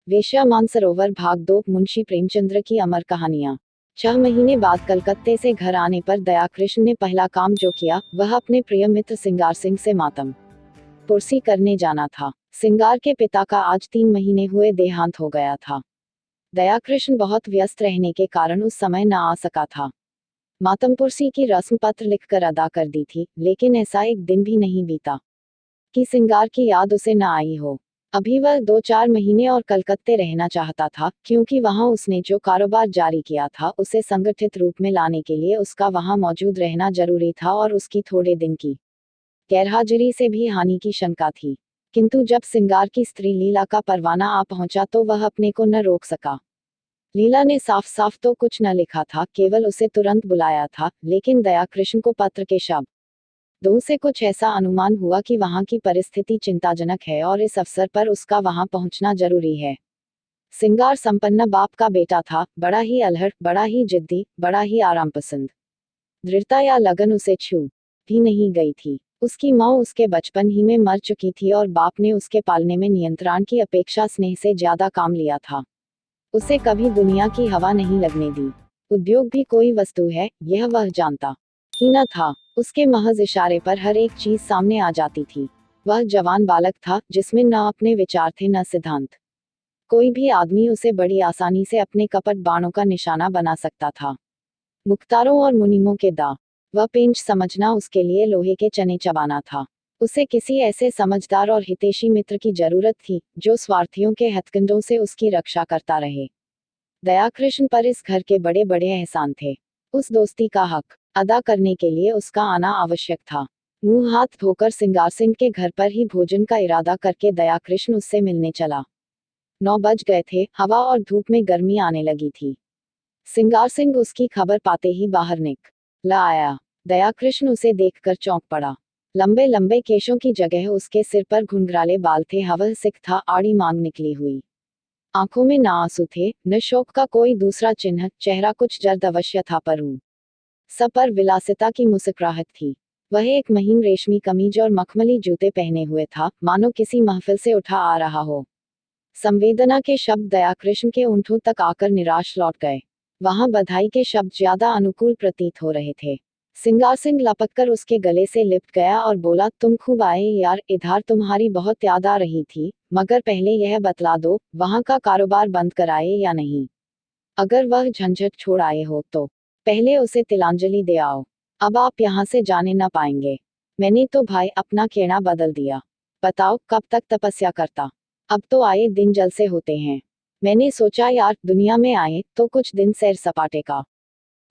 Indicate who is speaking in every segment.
Speaker 1: वेश्या मानसरोवर भाग 2 मुंशी प्रेमचंद्र की अमर कहानियां। 6 महीने बाद कलकत्ते से घर आने पर दयाकृष्ण ने पहला काम जो किया वह अपने प्रिय मित्र सिंगार सिंह से मातम पुरसी करने जाना था। सिंगार के पिता का आज 3 महीने हुए देहांत हो गया था। दयाकृष्ण बहुत व्यस्त रहने के कारण उस समय न आ सका था। मातमपुरसी की रस्म पत्र लिखकर अदा कर दी थी, लेकिन ऐसा एक दिन भी नहीं बीता कि सिंगार की याद उसे न आई हो। अभी वह 2-4 महीने और कलकत्ते रहना चाहता था, क्योंकि वहां उसने जो कारोबार जारी किया था उसे संगठित रूप में लाने के लिए उसका वहां मौजूद रहना जरूरी था और उसकी थोड़े दिन की गैरहाजिरी से भी हानि की शंका थी। किंतु जब सिंगार की स्त्री लीला का परवाना आ पहुंचा तो वह अपने को न रोक सका। लीला ने साफ साफ तो कुछ न लिखा था, केवल उसे तुरंत बुलाया था, लेकिन दयाकृष्ण को पत्र के शब्द दो से कुछ ऐसा अनुमान हुआ कि वहां की परिस्थिति चिंताजनक है और इस अवसर पर उसका वहां पहुंचना जरूरी है। सिंगार संपन्न बाप का बेटा था, बड़ा ही अलहड़, बड़ा ही जिद्दी, बड़ा ही आराम पसंद। दृढ़ता या लगन उसे छू भी नहीं गई थी। उसकी माँ उसके बचपन ही में मर चुकी थी और बाप ने उसके पालने में नियंत्रण की अपेक्षा स्नेह से ज्यादा काम लिया था। उसे कभी दुनिया की हवा नहीं लगने दी। उद्योग भी कोई वस्तु है, यह वह जानता ही न था। उसके महज इशारे पर हर एक चीज सामने आ जाती थी। वह जवान बालक था, जिसमें न अपने विचार थे न सिद्धांत। कोई भी आदमी उसे बड़ी आसानी से अपने कपट बाणों का निशाना बना सकता था। मुख्तारों और मुनीमों के दा वह पेंच समझना उसके लिए लोहे के चने चबाना था। उसे किसी ऐसे समझदार और हितैषी मित्र की जरूरत थी, जो स्वार्थियों के हथकंडों से उसकी रक्षा करता रहे। दयाकृष्ण पर इस घर के बड़े बड़े एहसान थे। उस दोस्ती का हक अदा करने के लिए उसका आना आवश्यक था। मुंह हाथ धोकर सिंगार सिंह के घर पर ही भोजन का इरादा करके दयाकृष्ण उससे मिलने चला। 9 बज गए थे, हवा और धूप में गर्मी आने लगी थी। सिंगार सिंह उसकी खबर पाते ही बाहर निकल आया। दयाकृष्ण उसे देखकर चौंक पड़ा। लंबे लंबे केशों की जगह उसके सिर पर घुंघराले बाल थे, हवा सिख था, आड़ी मांग निकली हुई। आंखों में न आंसू थे, न शोक का कोई दूसरा चिन्ह, चेहरा कुछ जर्द अवश्य था पर सब पर विलासिता की मुस्कुराहट थी। वह एक महीन रेशमी कमीज और मखमली जूते पहने हुए था, मानो किसी महफिल से उठा आ रहा हो। संवेदना के शब्द दयाकृष्ण के होंठों तक आकर निराश लौट गए। वहां बधाई के शब्द ज्यादा अनुकूल प्रतीत हो रहे थे। सिंगार सिंह लपककर उसके गले से लिपट गया और बोला, तुम खूब आए यार, इधर तुम्हारी बहुत याद आ रही थी, मगर पहले यह बतला दो, वहां का कारोबार बंद कराए या नहीं। अगर वह झंझट छोड़ आए हो तो पहले उसे तिलांजलि दे आओ। अब आप यहाँ से जाने न पाएंगे। मैंने तो भाई अपना खेना बदल दिया। बताओ कब तक तपस्या करता। अब तो आए दिन जल से होते हैं। मैंने सोचा यार, दुनिया में आए तो कुछ दिन सैर सपाटे का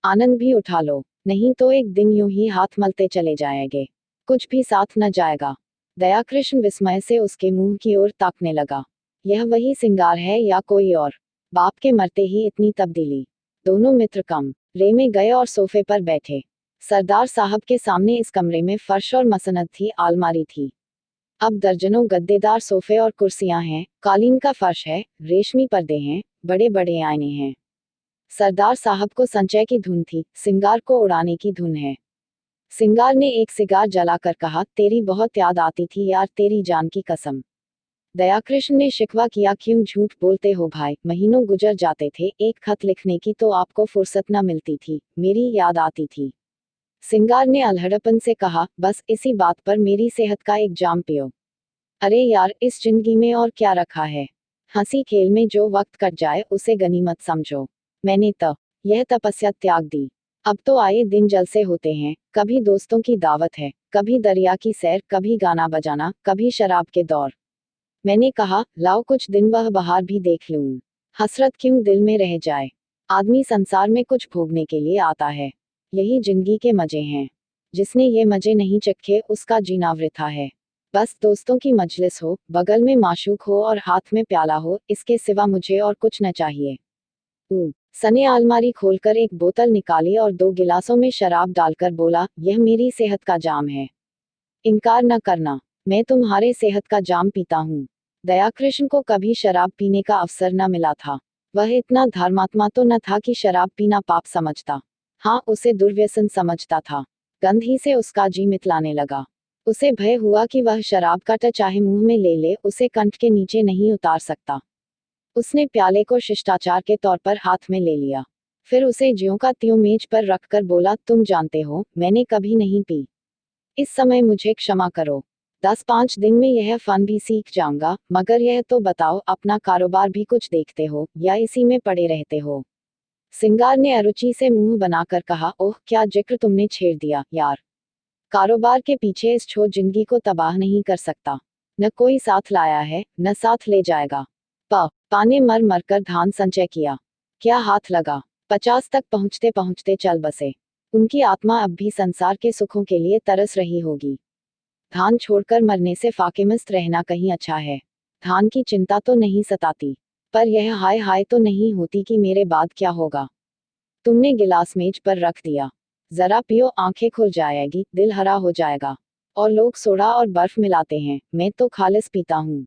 Speaker 1: आनंद भी उठा लो, नहीं तो एक दिन यूं ही हाथ मलते चले जाएंगे, कुछ भी साथ न जाएगा। दयाकृष्ण विस्मय से उसके मुंह की ओर ताकने लगा। यह वही सिंगार है या कोई और? बाप के मरते ही इतनी तब्दीली। दोनों मित्र कमरे में गए और सोफे पर बैठे। सरदार साहब के सामने इस कमरे में फर्श और मसनद थी, आलमारी थी। अब दर्जनों गद्देदार सोफे और कुर्सियां हैं, कालीन का फर्श है, रेशमी पर्दे हैं, बड़े बड़े आईने हैं। सरदार साहब को संचय की धुन थी, सिंगार को उड़ाने की धुन है। सिंगार ने एक सिगार जलाकर कहा, तेरी बहुत याद आती थी यार, तेरी जान की कसम। दयाकृष्ण ने शिकवा किया, क्यों झूठ बोलते हो भाई, महीनों गुजर जाते थे, एक खत लिखने की तो आपको फुर्सत न मिलती थी, मेरी याद आती थी। सिंगार ने अलहड़पन से कहा, बस इसी बात पर मेरी सेहत का एक जाम पियो। अरे यार, इस जिंदगी में और क्या रखा है। हंसी खेल में जो वक्त कट जाए उसे गनीमत समझो। मैंने तो यह तपस्या त्याग दी। अब तो आए दिन जल से होते हैं, कभी दोस्तों की दावत है, कभी दरिया की सैर, कभी गाना बजाना, कभी शराब के दौर। मैंने कहा, लाओ कुछ दिन वह बहार भी देख लूं। हसरत क्यों दिल में रह जाए। आदमी संसार में कुछ भोगने के लिए आता है, यही जिंदगी के मजे हैं। जिसने ये मजे नहीं चखे उसका जीना वृथा है। बस दोस्तों की मजलिस हो, बगल में माशूक हो और हाथ में प्याला हो, इसके सिवा मुझे और कुछ न चाहिए। सने अलमारी खोलकर एक बोतल निकाली और 2 गिलासों में शराब डालकर बोला, यह मेरी सेहत का जाम है, इनकार न करना, मैं तुम्हारे सेहत का जाम पीता हूँ। दयाकृष्ण को कभी शराब पीने का अवसर न मिला था। वह इतना धर्मात्मा तो न था कि शराब पीना पाप समझता। हाँ, उसे दुर्व्यसन समझता था। गंध ही से उसका जी मितलाने लगा। उसे भय हुआ कि वह शराब का चाहे मुंह में ले ले, उसे कंठ के नीचे नहीं उतार सकता। उसने प्याले को शिष्टाचार के तौर पर हाथ में ले लिया, फिर उसे ज्यों का त्यों मेज पर रखकर बोला, तुम जानते हो मैंने कभी नहीं पी, इस समय मुझे क्षमा करो। 10-5 दिन में यह फन भी सीख जाऊंगा, मगर यह तो बताओ, अपना कारोबार भी कुछ देखते हो या इसी में पड़े रहते हो? सिंगार ने अरुचि से मुंह बनाकर कहा, ओह क्या जिक्र तुमने छेड़ दिया यार। कारोबार के पीछे इस छोट जिंदगी को तबाह नहीं कर सकता। न कोई साथ लाया है, न साथ ले जाएगा। पाने मर मर कर धान संचय किया, क्या हाथ लगा। 50 तक पहुंचते पहुंचते चल बसे। उनकी आत्मा अब भी संसार के सुखों के लिए तरस रही होगी। धान छोड़कर मरने से फाकेमस्त रहना कहीं अच्छा है। धान की चिंता तो नहीं सताती, पर यह हाय हाय तो नहीं होती कि मेरे बाद क्या होगा। तुमने गिलास मेज पर रख दिया, जरा पियो, आंखें खुल जाएगी, दिल हरा हो जाएगा। और लोग सोडा और बर्फ मिलाते हैं, मैं तो खालिस पीता हूँ।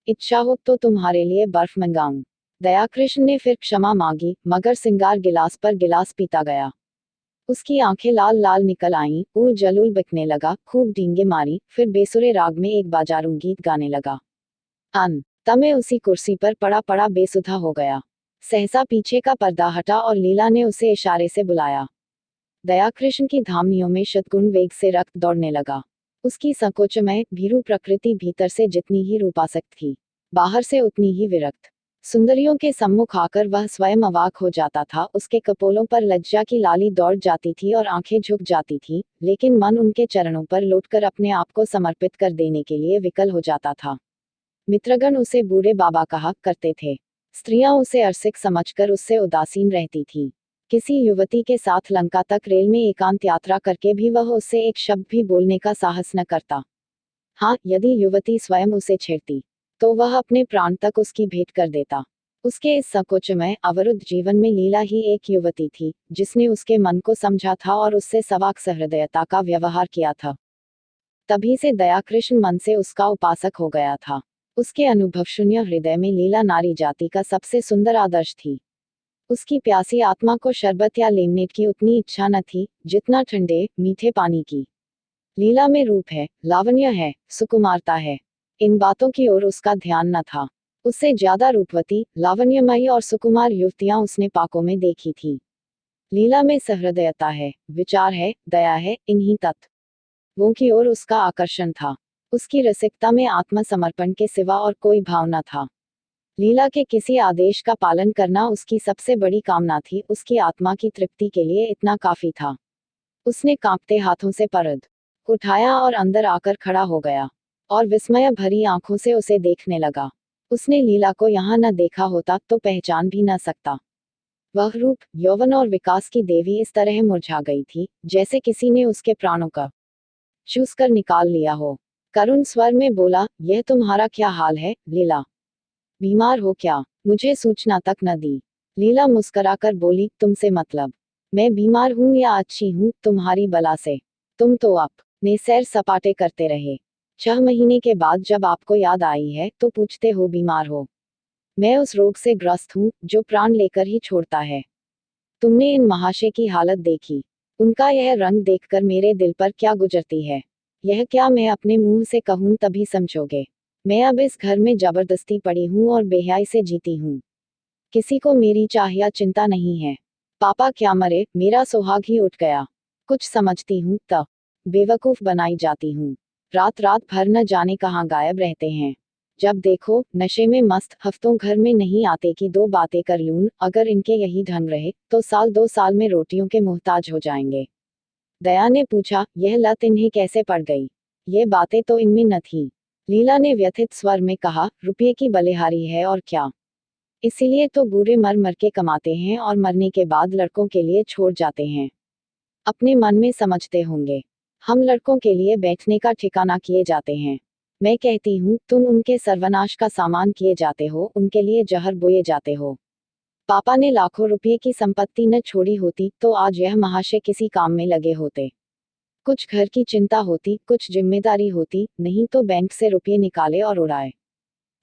Speaker 1: इच्छा हो तो तुम्हारे लिए बर्फ मंगाऊं। दयाकृष्ण ने फिर क्षमा मांगी, मगर सिंगार गिलास पर गिलास पीता गया। उसकी आंखें लाल लाल निकल आईं, उल जलूल बकने लगा, खूब डींगे मारी, फिर बेसुरे राग में एक बाजारू गीत गाने लगा। तमे उसी कुर्सी पर पड़ा पड़ा बेसुधा हो गया। सहसा पीछे का पर्दा हटा और लीला ने उसे इशारे से बुलाया। दयाकृष्ण की धमनियों में शतगुण वेग से रक्त दौड़ने लगा। उसकी संकोचमय भीरू प्रकृति भीतर से जितनी ही रूपासक्त थी, बाहर से उतनी ही विरक्त। सुंदरियों के सम्मुख आकर वह स्वयं अवाक हो जाता था। उसके कपोलों पर लज्जा की लाली दौड़ जाती थी और आंखें झुक जाती थी, लेकिन मन उनके चरणों पर लौटकर अपने आप को समर्पित कर देने के लिए विकल हो जाता था। मित्रगण उसे बूढ़े बाबा कहा करते थे। स्त्रियां उसे अरसिक समझकर उससे उदासीन रहती थी। किसी युवती के साथ लंका तक रेल में एकांत यात्रा करके भी वह उससे एक शब्द भी बोलने का साहस न करता। हाँ, यदि युवती स्वयं उसे छेड़ती तो वह अपने प्राण तक उसकी भेंट कर देता। उसके इस संकोचमय अवरुद्ध जीवन में लीला ही एक युवती थी, जिसने उसके मन को समझा था और उससे सवाक सहृदयता का व्यवहार किया था। तभी से दयाकृष्ण मन से उसका उपासक हो गया था। उसके अनुभव शून्य हृदय में लीला नारी जाति का सबसे सुंदर आदर्श थी। उसकी प्यासी आत्मा को शरबत या लेमनेट की उतनी इच्छा न थी जितना ठंडे मीठे पानी की। लीला में रूप है, लावण्य है, सुकुमारता है, इन बातों की ओर उसका ध्यान न था। उससे ज्यादा रूपवती, लावण्यमयी और सुकुमार युवतियां उसने पाकों में देखी थी। लीला में सहृदयता है, विचार है, दया है, इन्हीं तत्वों की ओर उसका आकर्षण था। उसकी रसिकता में आत्मसमर्पण के सिवा और कोई भाव न था। लीला के किसी आदेश का पालन करना उसकी सबसे बड़ी कामना थी। उसकी आत्मा की तृप्ति के लिए इतना काफी था। उसने कांपते हाथों से पर्द उठाया और अंदर आकर खड़ा हो गया और विस्मय भरी आंखों से उसे देखने लगा। उसने लीला को यहाँ न देखा होता तो पहचान भी न सकता। वह रूप, यौवन और विकास की देवी इस तरह मुरझा गई थी जैसे किसी ने उसके प्राणों का चूस कर निकाल लिया हो। करुण स्वर में बोला, यह तुम्हारा क्या हाल है लीला? बीमार हो क्या? मुझे सूचना तक न दी। लीला मुस्कुराकर बोली, तुमसे मतलब? मैं बीमार हूँ या अच्छी हूँ तुम्हारी बला से? तुम तो अपने सैर सपाटे करते रहे। 6 महीने के बाद जब आपको याद आई है तो पूछते हो बीमार हो। मैं उस रोग से ग्रस्त हूँ जो प्राण लेकर ही छोड़ता है। तुमने इन महाशय की हालत देखी, उनका यह रंग देखकर मेरे दिल पर क्या गुजरती है, यह क्या मैं अपने मुंह से कहूँ तभी समझोगे। मैं अब इस घर में जबरदस्ती पड़ी हूँ और बेहयाई से जीती हूँ। किसी को मेरी चाह या चिंता नहीं है। पापा क्या मरे, मेरा सुहाग ही उठ गया। कुछ समझती हूँ तब बेवकूफ बनाई जाती हूँ। रात रात भर न जाने कहाँ गायब रहते हैं। जब देखो नशे में मस्त, हफ्तों घर में नहीं आते कि 2 बातें कर लूं। अगर इनके यही ढंग रहे तो 1-2 साल में रोटियों के मोहताज हो जाएंगे। दया ने पूछा, यह लत इन्हें कैसे पड़ गई? ये बातें तो इनमें न थी। लीला ने व्यथित स्वर में कहा, रुपये की बलिहारी है और क्या। इसीलिए तो बूढ़े मर मर के कमाते हैं और मरने के बाद लड़कों के लिए छोड़ जाते हैं। अपने मन में समझते होंगे, हम लड़कों के लिए बैठने का ठिकाना किए जाते हैं। मैं कहती हूँ तुम उनके सर्वनाश का सामान किए जाते हो, उनके लिए जहर बोए जाते हो। पापा ने लाखों रुपये की संपत्ति न छोड़ी होती तो आज यह महाशय किसी काम में लगे होते। कुछ घर की चिंता होती, कुछ जिम्मेदारी होती, नहीं तो बैंक से रुपये निकाले और उड़ाए।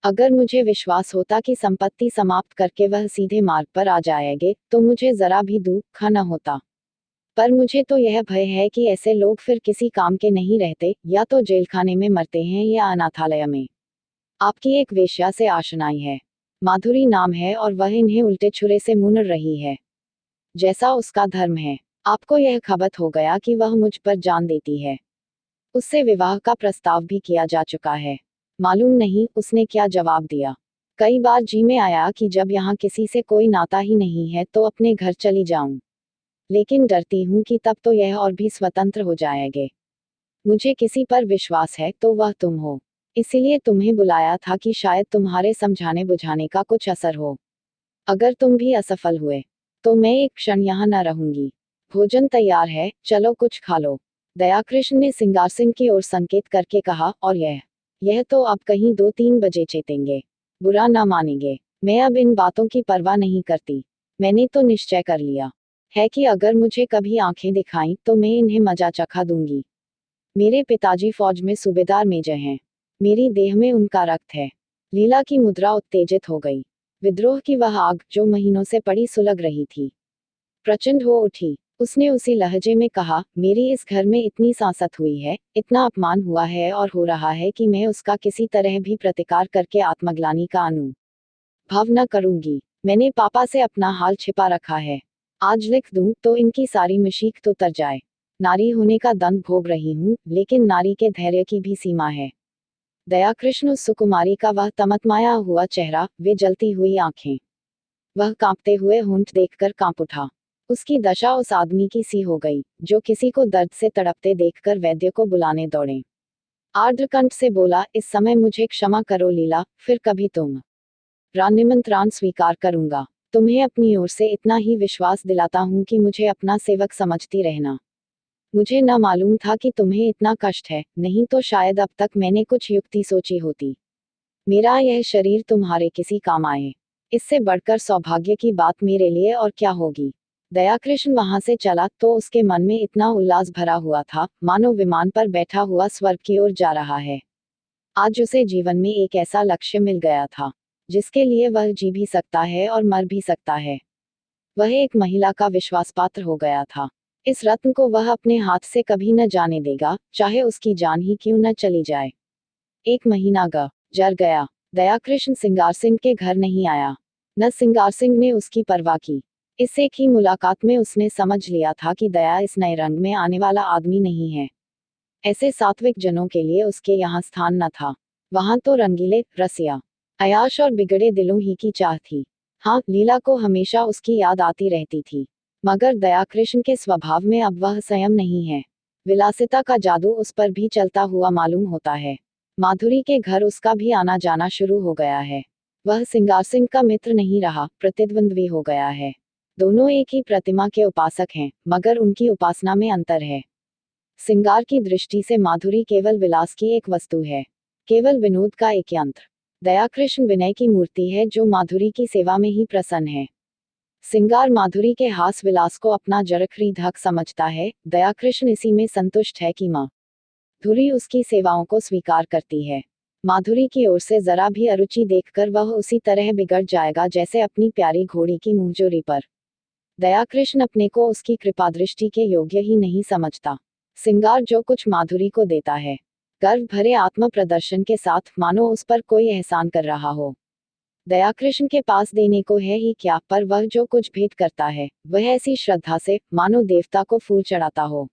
Speaker 1: अगर मुझे विश्वास होता कि संपत्ति समाप्त करके वह सीधे मार्ग पर आ जाएंगे तो मुझे जरा भी दुख न होता। पर मुझे तो यह भय है कि ऐसे लोग फिर किसी काम के नहीं रहते, या तो जेलखाने में मरते हैं या अनाथालय में। आपकी एक वेश्या से आशनाई है। माधुरी नाम है और वह इन्हें उल्टे छुरे से मुनर रही है, जैसा उसका धर्म है। आपको यह खबर हो गया कि वह मुझ पर जान देती है। उससे विवाह का प्रस्ताव भी किया जा चुका है। मालूम नहीं उसने क्या जवाब दिया। कई बार जी में आया कि जब यहाँ किसी से कोई नाता ही नहीं है तो अपने घर चली जाऊं, लेकिन डरती हूँ कि तब तो यह और भी स्वतंत्र हो जाएंगे। मुझे किसी पर विश्वास है तो वह तुम हो, इसीलिए तुम्हें बुलाया था कि शायद तुम्हारे समझाने बुझाने का कुछ असर हो। अगर तुम भी असफल हुए तो मैं एक क्षण यहाँ न रहूंगी। भोजन तैयार है, चलो कुछ खा लो। दयाकृष्ण ने सिंगार सिंह की ओर संकेत करके कहा, और यह तो अब कहीं 2-3 बजे चेतेंगे, बुरा ना मानेंगे। मैं अब इन बातों की परवाह नहीं करती। मैंने तो निश्चय कर लिया है कि अगर मुझे कभी आंखें दिखाई तो मैं इन्हें मजा चखा दूंगी। मेरे पिताजी फौज में सूबेदार मेजर हैं। मेरी देह में उनका रक्त है। लीला की मुद्रा उत्तेजित हो गई। विद्रोह की वह आग जो महीनों से पड़ी सुलग रही थी, प्रचंड हो उठी। उसने उसी लहजे में कहा, मेरी इस घर में इतनी सांसत हुई है, इतना अपमान हुआ है और हो रहा है कि मैं उसका किसी तरह भी प्रतिकार करके आत्मग्लानि का अनुभव न करूंगी। मैंने पापा से अपना हाल छिपा रखा है। आज लिख दूं तो इनकी सारी मशीक तो तर जाए। नारी होने का दंड भोग रही हूं, लेकिन नारी के धैर्य की भी सीमा है। दयाकृष्ण उस सुकुमारी का वह तमतमाया हुआ चेहरा, वे जलती हुई आंखें, वह कांपते हुए होंठ देखकर कांप उठा। उसकी दशा उस आदमी की सी हो गई जो किसी को दर्द से तड़पते देखकर वैद्य को बुलाने दौड़े। आर्द्रकंठ से बोला, इस समय मुझे क्षमा करो लीला, फिर कभी तुम निमंत्रण स्वीकार करूंगा। तुम्हें अपनी ओर से इतना ही विश्वास दिलाता हूं कि मुझे अपना सेवक समझती रहना। मुझे न मालूम था कि तुम्हें इतना कष्ट है, नहीं तो शायद अब तक मैंने कुछ युक्ति सोची होती। मेरा यह शरीर तुम्हारे किसी काम आए, इससे बढ़कर सौभाग्य की बात मेरे लिए और क्या होगी। दयाकृष्ण वहां से चला तो उसके मन में इतना उल्लास भरा हुआ था, मानो विमान पर बैठा हुआ स्वर्ग की ओर जा रहा है। आज उसे जीवन में एक ऐसा लक्ष्य मिल गया था जिसके लिए वह जी भी सकता है और मर भी सकता है। वह एक महिला का विश्वास पात्र हो गया था। इस रत्न को वह अपने हाथ से कभी न जाने देगा, चाहे उसकी जान ही क्यों न चली जाए। 1 महीना जर गया। दयाकृष्ण सिंगार सिंह के घर नहीं आया। न सिंगार सिंह ने उसकी परवाह की। इस एक ही मुलाकात में उसने समझ लिया था कि दया इस नए रंग में आने वाला आदमी नहीं है। ऐसे सात्विक जनों के लिए उसके यहाँ स्थान न था। वहां तो रंगीले, रसिया, अयाश और बिगड़े दिलों ही की चाह थी। हाँ, लीला को हमेशा उसकी याद आती रहती थी, मगर दयाकृष्ण के स्वभाव में अब वह संयम नहीं है। विलासिता का जादू उस पर भी चलता हुआ मालूम होता है। माधुरी के घर उसका भी आना जाना शुरू हो गया है। वह सिंगार सिंह का मित्र नहीं रहा, प्रतिद्वंद्वी हो गया है। दोनों एक ही प्रतिमा के उपासक हैं, मगर उनकी उपासना में अंतर है। सिंगार की दृष्टि से माधुरी केवल विलास की एक वस्तु है, केवल विनोद का एक यंत्र। दयाकृष्ण विनय की मूर्ति है जो माधुरी की सेवा में ही प्रसन्न है। सिंगार माधुरी के हास विलास को अपना जरखरी धक समझता है, दयाकृष्ण इसी में संतुष्ट है कि माधुरी उसकी सेवाओं को स्वीकार करती है। माधुरी की ओर से जरा भी अरुचि देखकर वह उसी तरह बिगड़ जाएगा जैसे अपनी प्यारी घोड़ी की मुंहजोरी पर। दयाकृष्ण अपने को उसकी कृपा दृष्टि के योग्य ही नहीं समझता। सिंगार जो कुछ माधुरी को देता है, गर्व भरे आत्म प्रदर्शन के साथ, मानो उस पर कोई एहसान कर रहा हो। दयाकृष्ण के पास देने को है ही क्या, पर वह जो कुछ भेंट करता है वह ऐसी श्रद्धा से, मानो देवता को फूल चढ़ाता हो।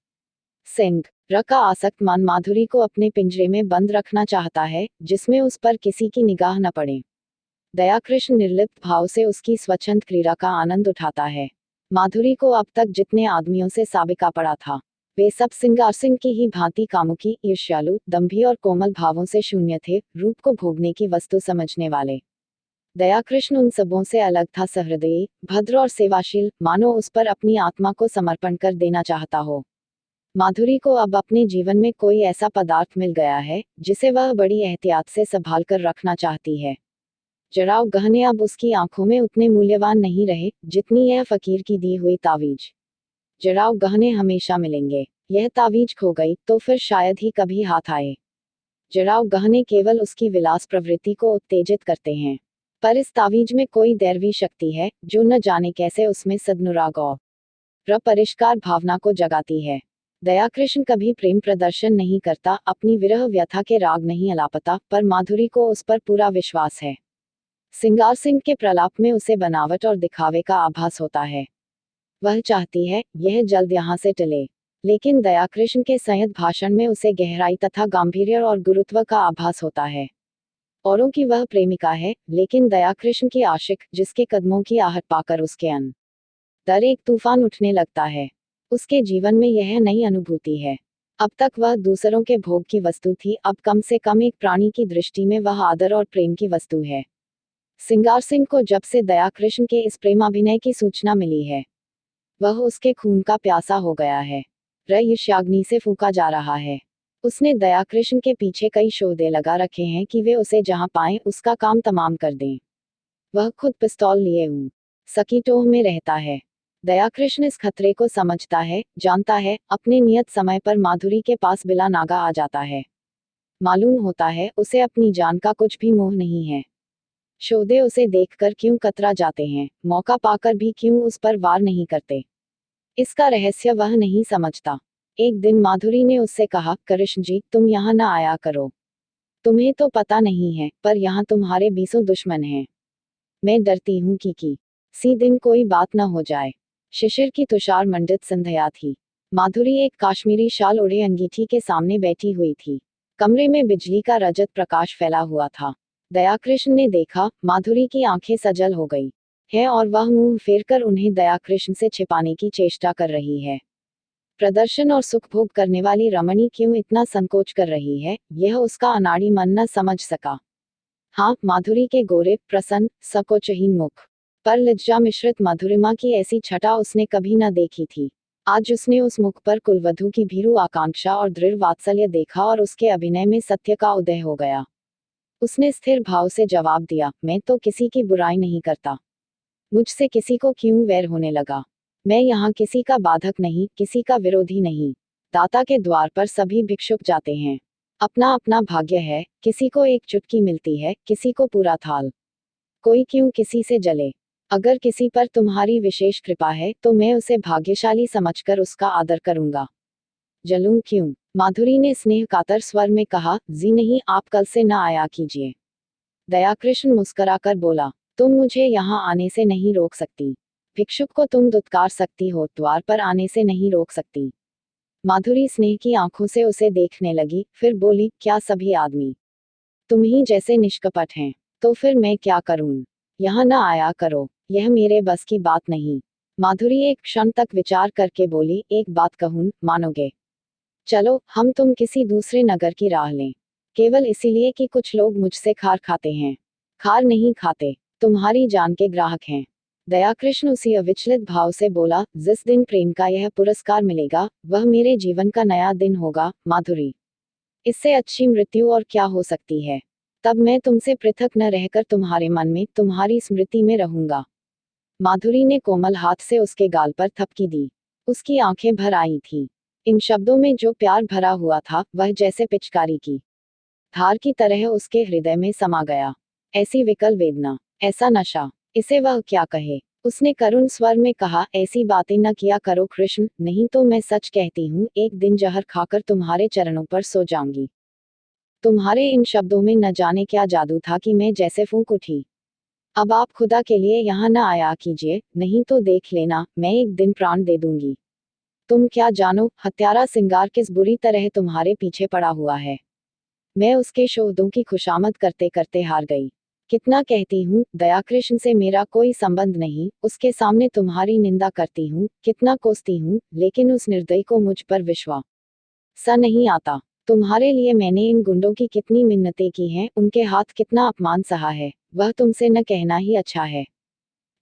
Speaker 1: सिंह का आसक्त मन माधुरी को अपने पिंजरे में बंद रखना चाहता है, जिसमें उस पर किसी की निगाह न पड़े। दयाकृष्ण निर्लिप्त भाव से उसकी स्वच्छंद क्रीड़ा का आनंद उठाता है। माधुरी को अब तक जितने आदमियों से साबिका पड़ा था, वे सब सिंगार सिंह की ही भांति कामुकी, ईर्ष्यालु, दंभी और कोमल भावों से शून्य थे, रूप को भोगने की वस्तु समझने वाले। दयाकृष्ण उन सबों से अलग था, सहृदयी, भद्र और सेवाशील, मानो उस पर अपनी आत्मा को समर्पण कर देना चाहता हो। माधुरी को अब अपने जीवन में कोई ऐसा पदार्थ मिल गया है जिसे वह बड़ी एहतियात से संभाल कर रखना चाहती है। जराव गहने अब उसकी आंखों में उतने मूल्यवान नहीं रहे जितनी यह फकीर की दी हुई तावीज। जराव गहने हमेशा मिलेंगे, यह तावीज खो गई तो फिर शायद ही कभी हाथ आए। जराव गहने केवल उसकी विलास प्रवृत्ति को उत्तेजित करते हैं, पर इस तावीज में कोई दैवी शक्ति है जो न जाने कैसे उसमें सदनुराग और परिष्कार भावना को जगाती है। दयाकृष्ण कभी प्रेम प्रदर्शन नहीं करता, अपनी विरह व्यथा के राग नहीं अलापता, पर माधुरी को उस पर पूरा विश्वास है। सिंगार सिंह के प्रलाप में उसे बनावट और दिखावे का आभास होता है। वह चाहती है यह जल्द यहाँ से टले, लेकिन दयाकृष्ण के संयत भाषण में उसे गहराई तथा गांधीर्य और गुरुत्व का आभास होता है। औरों की वह प्रेमिका है, लेकिन दयाकृष्ण की आशिक, जिसके कदमों की आहट पाकर उसके अंदर एक तूफान उठने लगता है। उसके जीवन में यह नई अनुभूति है। अब तक वह दूसरों के भोग की वस्तु थी, अब कम से कम एक प्राणी की दृष्टि में वह आदर और प्रेम की वस्तु है। सिंगार सिंह को जब से दयाकृष्ण के इस प्रेमाभिनय की सूचना मिली है, वह उसके खून का प्यासा हो गया है। ईर्ष्याग्नि से फूंका जा रहा है। उसने दयाकृष्ण के पीछे कई सौदे लगा रखे हैं कि वे उसे जहां पाएं उसका काम तमाम कर दें। वह खुद पिस्तौल लिए सकीटोह में रहता है। दयाकृष्ण इस खतरे को समझता है, जानता है, अपने नियत समय पर माधुरी के पास बिला नागा आ जाता है। मालूम होता है उसे अपनी जान का कुछ भी मोह नहीं है। सौदे उसे देखकर क्यों कतरा जाते हैं, मौका पाकर भी क्यों उस पर वार नहीं करते, इसका रहस्य वह नहीं समझता। एक दिन माधुरी ने उससे कहा, कृष्ण जी, तुम यहाँ न आया करो। तुम्हें तो पता नहीं है, पर यहाँ तुम्हारे 20 दुश्मन हैं। मैं डरती हूँ कि किसी दिन कोई बात न हो जाए। शिशिर की तुषार मंडित संध्या थी। माधुरी एक काश्मीरी शाल ओढ़े अंगीठी के सामने बैठी हुई थी। कमरे में बिजली का रजत प्रकाश फैला हुआ था। दयाकृष्ण ने देखा, माधुरी की आंखें सजल हो गई है और वह मुंह फेरकर उन्हें दयाकृष्ण से छिपाने की चेष्टा कर रही है। प्रदर्शन और सुख भोग करने वाली रमणी क्यों इतना संकोच कर रही है, यह उसका अनाड़ी मन न समझ सका। हाँ, माधुरी के गोरे, प्रसन्न, संकोचहीन मुख पर लज्जा मिश्रित मधुरिमा की ऐसी छटा उसने कभी न देखी थी। आज उसने उस मुख पर कुलवधू की भीरू आकांक्षा और दृढ़ वात्सल्य देखा और उसके अभिनय में सत्य का उदय हो गया। उसने स्थिर भाव से जवाब दिया, मैं तो किसी की बुराई नहीं करता। मुझसे किसी को क्यों वैर होने लगा? मैं यहाँ किसी का बाधक नहीं, किसी का विरोधी नहीं। दाता के द्वार पर सभी भिक्षुक जाते हैं। अपना अपना भाग्य है, किसी को एक चुटकी मिलती है, किसी को पूरा थाल। कोई क्यों किसी से जले? अगर किसी पर तुम्हारी विशेष कृपा है तो मैं उसे भाग्यशाली समझकर उसका आदर करूंगा। जलूं क्यों? माधुरी ने स्नेह कातर स्वर में कहा, जी नहीं, आप कल से न आया कीजिए। दयाकृष्ण मुस्कुराकर बोला, तुम मुझे यहाँ आने से नहीं रोक सकती। भिक्षुक को तुम दुत्कार सकती हो, द्वार पर आने से नहीं रोक सकती। माधुरी स्नेह की आंखों से उसे देखने लगी, फिर बोली, क्या सभी आदमी तुम ही जैसे निष्कपट हैं? तो फिर मैं क्या करूं? यहाँ न आया करो, यह मेरे बस की बात नहीं। माधुरी एक क्षण तक विचार करके बोली, एक बात कहूं, मानोगे? चलो, हम तुम किसी दूसरे नगर की राह लें। केवल इसीलिए कि कुछ लोग मुझसे खार खाते हैं। खार नहीं खाते, तुम्हारी जान के ग्राहक हैं। दयाकृष्ण उसी अविचलित भाव से बोला, जिस दिन प्रेम का यह पुरस्कार मिलेगा, वह मेरे जीवन का नया दिन होगा, माधुरी। इससे अच्छी मृत्यु और क्या हो सकती है? तब मैं तुमसे पृथक न रहकर तुम्हारे मन में, तुम्हारी स्मृति में रहूंगा। माधुरी ने कोमल हाथ से उसके गाल पर थपकी दी। उसकी आंखें भर आई थी। इन शब्दों में जो प्यार भरा हुआ था, वह जैसे पिचकारी की धार की तरह उसके हृदय में समा गया। ऐसी विकल वेदना, ऐसा नशा, इसे वह क्या कहे? उसने करुण स्वर में कहा, ऐसी बातें न किया करो कृष्ण, नहीं तो मैं सच कहती हूँ, एक दिन जहर खाकर तुम्हारे चरणों पर सो जाऊंगी। तुम्हारे इन शब्दों में न जाने क्या जादू था कि मैं जैसे फूंक उठी। अब आप खुदा के लिए यहाँ न आया कीजिए, नहीं तो देख लेना, मैं एक दिन प्राण दे दूंगी। तुम क्या जानो, हत्यारा सिंगार किस बुरी तरह तुम्हारे पीछे पड़ा हुआ है। मैं उसके शोधों की खुशामद करते करते हार गई। कितना कहती हूँ, दयाकृष्ण से मेरा कोई संबंध नहीं, उसके सामने तुम्हारी निंदा करती हूँ, कितना कोसती हूँ, लेकिन उस निर्दयी को मुझ पर विश्वास सा नहीं आता। तुम्हारे लिए मैंने इन गुंडों की कितनी मिन्नतें की हैं, उनके हाथ कितना अपमान सहा है, वह तुमसे न कहना ही अच्छा है।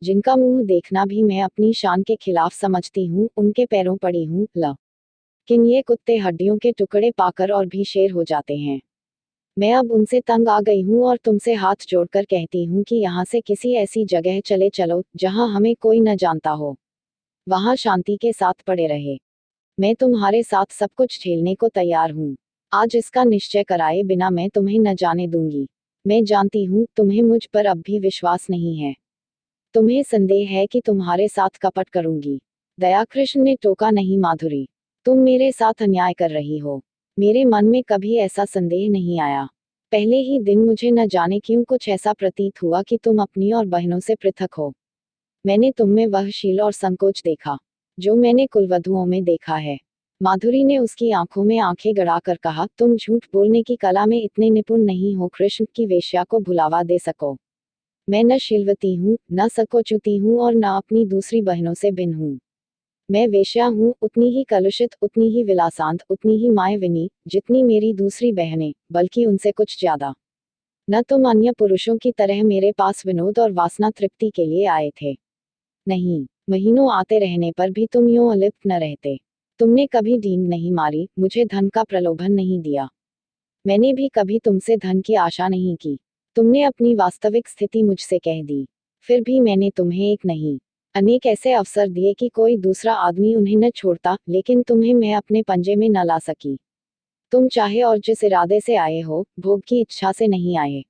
Speaker 1: जिनका मुंह देखना भी मैं अपनी शान के खिलाफ समझती हूँ, उनके पैरों पड़ी हूँ, लेकिन ये कुत्ते हड्डियों के टुकड़े पाकर और भी शेर हो जाते हैं। मैं अब उनसे तंग आ गई हूँ और तुमसे हाथ जोड़कर कहती हूँ कि यहाँ से किसी ऐसी जगह चले चलो, जहाँ हमें कोई न जानता हो। वहाँ शांति के साथ पड़े रहे। मैं तुम्हारे साथ सब कुछ झेलने को तैयार हूँ। आज इसका निश्चय कराए बिना मैं तुम्हें न जाने दूंगी। मैं जानती हूँ, तुम्हें मुझ पर अब भी विश्वास नहीं है। तुम्हें संदेह है कि तुम्हारे साथ कपट करूंगी। दयाकृष्ण ने टोका, नहीं माधुरी, तुम मेरे साथ अन्याय कर रही हो। मेरे मन में कभी ऐसा संदेह नहीं आया। पहले ही दिन मुझे न जाने क्यों कुछ ऐसा प्रतीत हुआ कि तुम अपनी और बहनों से पृथक हो। मैंने तुम में वह शील और संकोच देखा जो मैंने कुलवधुओं में देखा है। माधुरी ने उसकी आंखों में आंखें गड़ाकर कहा, तुम झूठ बोलने की कला में इतने निपुण नहीं हो कृष्ण की वेश्या को भुलावा दे सको। मैं न शीलवती हूँ, न संकोचुती हूँ और न अपनी दूसरी बहनों से भिन्न हूँ। मैं वेश्या हूँ, उतनी ही कलुषित, उतनी ही विलासांत, उतनी ही मायाविनी जितनी मेरी दूसरी बहनें, बल्कि उनसे कुछ ज्यादा। न तुम अन्य पुरुषों की तरह मेरे पास विनोद और वासना तृप्ति के लिए आए थे। नहीं, महीनों आते रहने पर भी तुम यूं अलिप्त न रहते। तुमने कभी डींग नहीं मारी, मुझे धन का प्रलोभन नहीं दिया। मैंने भी कभी तुमसे धन की आशा नहीं की। तुमने अपनी वास्तविक स्थिति मुझसे कह दी। फिर भी मैंने तुम्हें एक नहीं, अनेक ऐसे अवसर दिए कि कोई दूसरा आदमी उन्हें न छोड़ता, लेकिन तुम्हें मैं अपने पंजे में न ला सकी। तुम चाहे और जिस इरादे से आए हो, भोग की इच्छा से नहीं आए।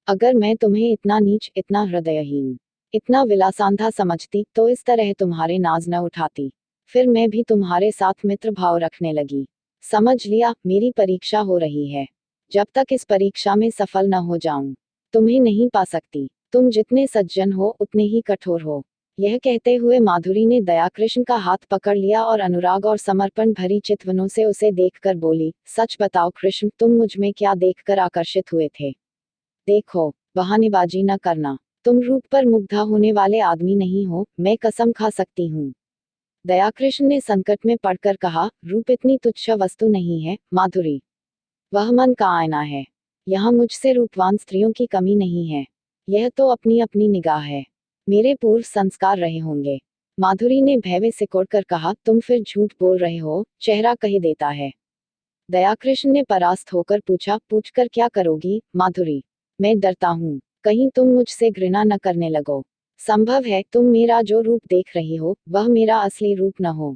Speaker 1: अगर मैं तुम्हें इतना नीच, इतना हृदयहीन, इतना विलासांधा समझती तो इस तरह तुम्हारे नाज न उठाती। फिर मैं भी तुम्हारे साथ मित्र भाव रखने लगी। समझ लिया, मेरी परीक्षा हो रही है। जब तक इस परीक्षा में सफल न हो जाऊं, तुम्हें नहीं पा सकती। तुम जितने सज्जन हो उतने ही कठोर हो। यह कहते हुए माधुरी ने दयाकृष्ण का हाथ पकड़ लिया और अनुराग और समर्पण भरी चितवनों से उसे देखकर बोली, सच बताओ कृष्ण, तुम मुझ में क्या देखकर आकर्षित हुए थे? देखो, बहानेबाजी न करना। तुम रूप पर मुग्धा होने वाले आदमी नहीं हो, मैं कसम खा सकती हूँ। दयाकृष्ण ने संकट में पड़कर कहा, रूप इतनी तुच्छ वस्तु नहीं है माधुरी। वह मन का आईना है। यहाँ मुझसे रूपवान स्त्रियों की कमी नहीं है। यह तो अपनी अपनी निगाह है। मेरे पूर्व संस्कार रहे होंगे। माधुरी ने भय में सिकोड़कर कहा, तुम फिर झूठ बोल रहे हो, चेहरा कह देता है। दयाकृष्ण ने परास्त होकर पूछा, पूछकर क्या करोगी माधुरी? मैं डरता हूँ, कहीं तुम मुझसे घृणा न करने लगो। संभव है तुम मेरा जो रूप देख रही हो वह मेरा असली रूप न हो।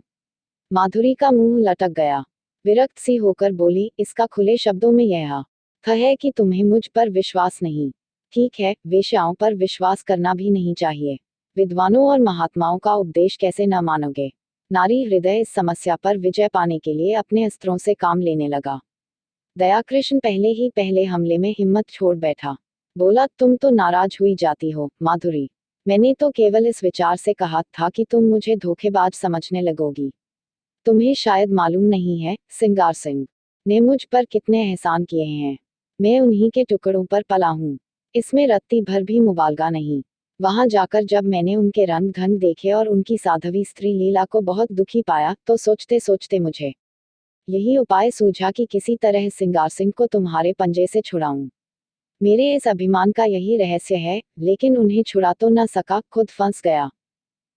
Speaker 1: माधुरी का मुंह लटक गया। विरक्त सी होकर बोली, इसका खुले शब्दों में यह अर्थ है कि तुम्हें मुझ पर विश्वास नहीं। ठीक है, वेश्याओं पर विश्वास करना भी नहीं चाहिए। विद्वानों और महात्माओं का उपदेश कैसे न मानोगे? नारी हृदय इस समस्या पर विजय पाने के लिए अपने अस्त्रों से काम लेने लगा। दयाकृष्ण पहले हमले में हिम्मत छोड़ बैठा। बोला, तुम तो नाराज हुई जाती हो माधुरी। मैंने तो केवल इस विचार से कहा था कि तुम मुझे धोखेबाज समझने लगोगी। तुम्हें शायद मालूम नहीं है, सिंगार सिंह ने मुझ पर कितने एहसान किए हैं। मैं उन्हीं के टुकड़ों पर पला हूँ। इसमें रत्ती भर भी मुबालगा नहीं। वहां जाकर जब मैंने उनके रंग ढंग देखे और उनकी साध्वी स्त्री लीला को बहुत दुखी पाया तो सोचते सोचते मुझे यही उपाय सूझा कि किसी तरह सिंगार सिंह को तुम्हारे पंजे से छुड़ाऊं। मेरे इस अभिमान का यही रहस्य है, लेकिन उन्हें छुड़ा तो न सका, खुद फंस गया।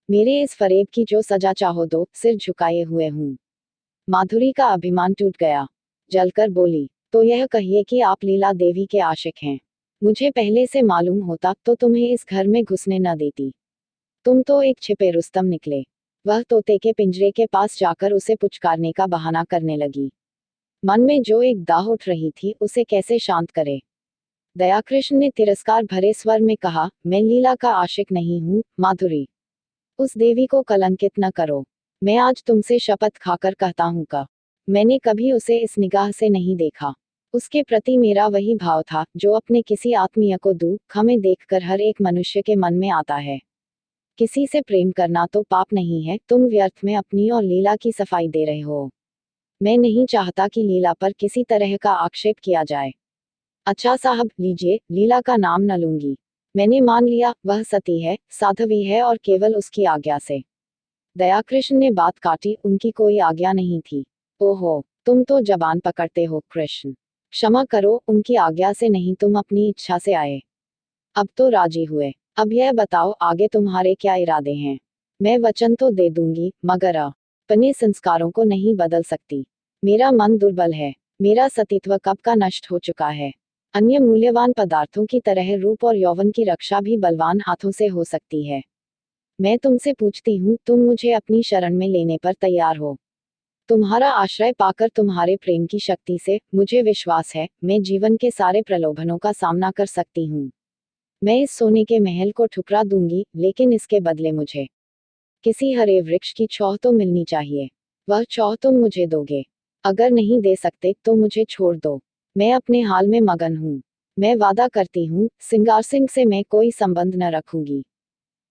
Speaker 1: मेरे इस फरेब की जो सजा चाहो दो, सिर झुकाए हुए हूँ। माधुरी का अभिमान टूट गया। जलकर बोली, तो यह कहिए कि आप लीला देवी के आशिक हैं। मुझे पहले से मालूम होता तो तुम्हें इस घर में घुसने न देती। तुम तो एक छिपे रुस्तम निकले। वह तोते के पिंजरे के पास जाकर उसे पुचकारने का बहाना करने लगी। मन में जो एक दाह उठ रही थी उसे कैसे शांत करे। दयाकृष्ण ने तिरस्कार भरे स्वर में कहा, मैं लीला का आशिक नहीं हूँ माधुरी। उस देवी को कलंकित न करो। मैं आज तुमसे शपथ खाकर कहता हूँ का मैंने कभी उसे इस निगाह से नहीं देखा। उसके प्रति मेरा वही भाव था जो अपने किसी आत्मीय को दुख में देखकर हर एक मनुष्य के मन में आता है। किसी से प्रेम करना तो पाप नहीं है, तुम व्यर्थ में अपनी और लीला की सफाई दे रहे हो। मैं नहीं चाहता कि लीला पर किसी तरह का आक्षेप किया जाए। अच्छा साहब, लीजिए, लीला का नाम न लूंगी। मैंने मान लिया वह सती है, साध्वी है और केवल उसकी आज्ञा से। दयाकृष्ण ने बात काटी, उनकी कोई आज्ञा नहीं थी। ओहो, तुम तो जबान पकड़ते हो कृष्ण। क्षमा करो, उनकी आज्ञा से नहीं, तुम अपनी इच्छा से आए। अब तो राजी हुए। अब यह बताओ आगे तुम्हारे क्या इरादे हैं? मैं वचन तो दे दूंगी, मगर अपने संस्कारों को नहीं बदल सकती। मेरा मन दुर्बल है। मेरा सतीत्व कब का नष्ट हो चुका है। अन्य मूल्यवान पदार्थों की तरह रूप और यौवन की रक्षा भी बलवान हाथों से हो सकती है। मैं तुमसे पूछती हूँ, तुम मुझे अपनी शरण में लेने पर तैयार हो? तुम्हारा आश्रय पाकर तुम्हारे प्रेम की शक्ति से मुझे विश्वास है मैं जीवन के सारे प्रलोभनों का सामना कर सकती हूँ। मैं इस सोने के महल को ठुकरा दूंगी, लेकिन इसके बदले मुझे किसी हरे वृक्ष की छांव तो मिलनी चाहिए। वह छांव तुम मुझे दोगे? अगर नहीं दे सकते तो मुझे छोड़ दो। मैं अपने हाल में मगन हूँ। मैं वादा करती हूँ, सिंगार सिंह से मैं कोई संबंध न रखूंगी।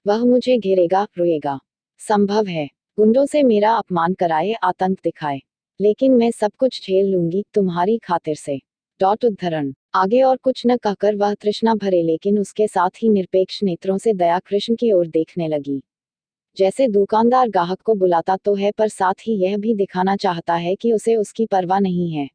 Speaker 1: वह मुझे घेरेगा, रोएगा। संभव है, गुंडों से मेरा अपमान कराए, आतंक दिखाए, लेकिन मैं सब कुछ झेल लूंगी तुम्हारी खातिर से। उद्धरण। आगे और कुछ न कहकर वह तृष्णा भरे लेकिन उसके साथ ही निरपेक्ष नेत्रों से दया कृष्ण की ओर देखने लगी। जैसे दुकानदार ग्राहक को बुलाता तो है पर साथ ही यह भी दिखाना चाहता है कि उसे उसकी परवाह नहीं है।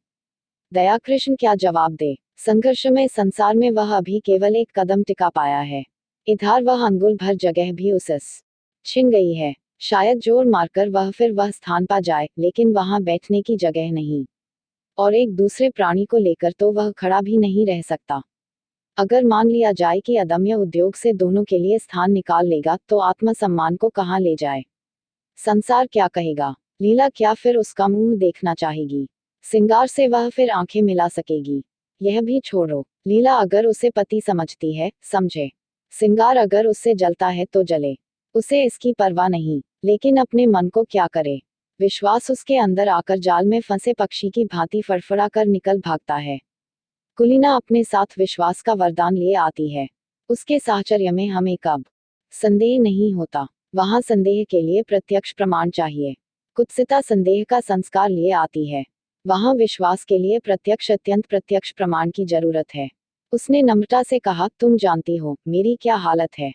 Speaker 1: दया कृष्ण क्या जवाब दे। संघर्षमय संसार में वह अभी केवल एक कदम टिका पाया है। इधर वह अंगुल भर जगह भी उसस छिन गई है। शायद जोर मारकर वह स्थान पा जाए, लेकिन वहां बैठने की जगह नहीं। और एक दूसरे प्राणी को लेकर तो वह खड़ा भी नहीं रह सकता। अगर मान लिया जाए कि अदम्य उद्योग से दोनों के लिए स्थान निकाल लेगा तो आत्मसम्मान को कहां ले जाए। संसार क्या कहेगा। लीला क्या फिर उसका मुंह देखना चाहेगी। सिंगार से वह फिर आंखें मिला सकेगी। यह भी छोड़ो, लीला अगर उसे पति समझती है, समझे। सिंगार अगर उससे जलता है तो जले, उसे इसकी परवाह नहीं। लेकिन अपने मन को क्या करे। विश्वास उसके अंदर आकर जाल में फंसे पक्षी की भांति फड़फड़ा कर निकल भागता है। कुलीना अपने साथ विश्वास का वरदान लिए आती है। उसके साहचर्य में हमें कब संदेह नहीं होता। वहां संदेह के लिए प्रत्यक्ष प्रमाण चाहिए। कुत्सिता संदेह का संस्कार लिए आती है। वहां विश्वास के लिए प्रत्यक्ष अत्यंत प्रत्यक्ष प्रमाण की जरूरत है। उसने नम्रता से कहा, तुम जानती हो मेरी क्या हालत है।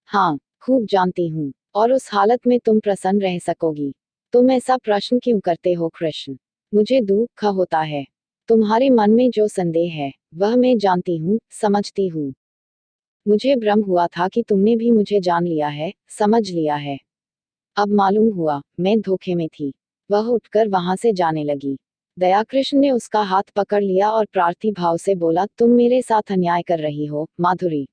Speaker 1: हाँ, खूब जानती हूँ। और उस हालत में तुम प्रसन्न रह सकोगी। तुम ऐसा प्रश्न क्यों करते हो कृष्ण। मुझे दुख होता है। तुम्हारे मन में जो संदेह है वह मैं जानती हूँ, समझती हूँ। मुझे भ्रम हुआ था कि तुमने भी मुझे जान लिया है, समझ लिया है। अब मालूम हुआ मैं धोखे में थी। वह उठकर वहां से जाने लगी। दयाकृष्ण ने उसका हाथ पकड़ लिया और प्रार्थी भाव से बोला, तुम मेरे साथ अन्याय कर रही हो माधुरी।